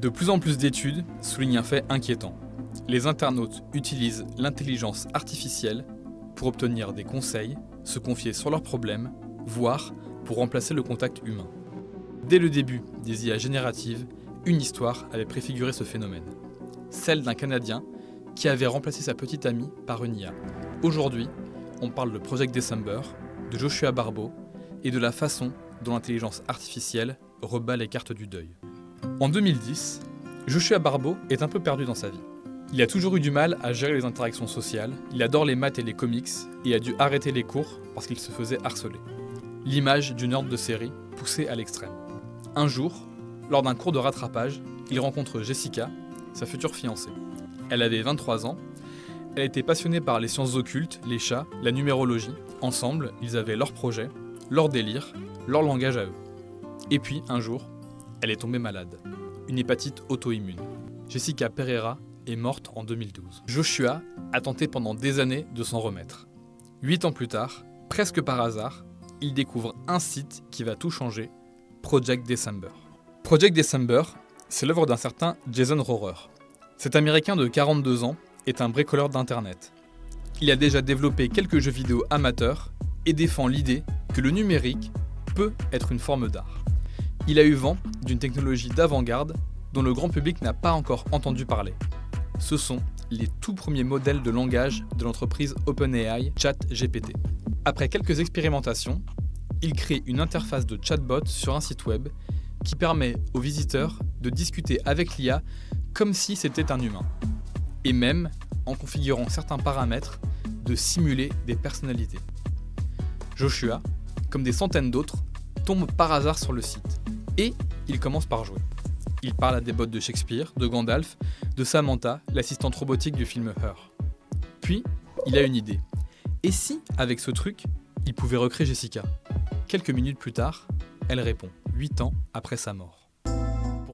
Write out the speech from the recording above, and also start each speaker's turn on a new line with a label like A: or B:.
A: De plus en plus d'études soulignent un fait inquiétant. Les internautes utilisent l'intelligence artificielle pour obtenir des conseils, se confier sur leurs problèmes, voire pour remplacer le contact humain. Dès le début des IA génératives, une histoire avait préfiguré ce phénomène. Celle d'un Canadien qui avait remplacé sa petite amie par une IA. Aujourd'hui, on parle de Project December, de Joshua Barbeau et de la façon dont l'intelligence artificielle rebat les cartes du deuil. En 2010, Joshua Barbeau est un peu perdu dans sa vie. Il a toujours eu du mal à gérer les interactions sociales, il adore les maths et les comics et a dû arrêter les cours parce qu'il se faisait harceler. L'image du nerd de série poussée à l'extrême. Un jour, lors d'un cours de rattrapage, il rencontre Jessica, sa future fiancée. Elle avait 23 ans, elle était passionnée par les sciences occultes, les chats, la numérologie. Ensemble, ils avaient leur projet, leur délire, leur langage à eux. Et puis, un jour, elle est tombée malade. Une hépatite auto-immune. Jessica Pereira est morte en 2012. Joshua a tenté pendant des années de s'en remettre. 8 ans plus tard, presque par hasard, il découvre un site qui va tout changer, Project December. Project December, c'est l'œuvre d'un certain Jason Rohrer. Cet Américain de 42 ans est un bricoleur d'Internet. Il a déjà développé quelques jeux vidéo amateurs et défend l'idée que le numérique peut être une forme d'art. Il a eu vent d'une technologie d'avant-garde dont le grand public n'a pas encore entendu parler. Ce sont les tout premiers modèles de langage de l'entreprise OpenAI ChatGPT. Après quelques expérimentations, il crée une interface de chatbot sur un site web qui permet aux visiteurs de discuter avec l'IA comme si c'était un humain. Et même, en configurant certains paramètres, de simuler des personnalités. Joshua, comme des centaines d'autres, tombe par hasard sur le site. Et il commence par jouer. Il parle à des bots de Shakespeare, de Gandalf, de Samantha, l'assistante robotique du film Her. Puis, il a une idée. Et si, avec ce truc, il pouvait recréer Jessica ? Quelques minutes plus tard, elle répond, 8 ans après sa mort.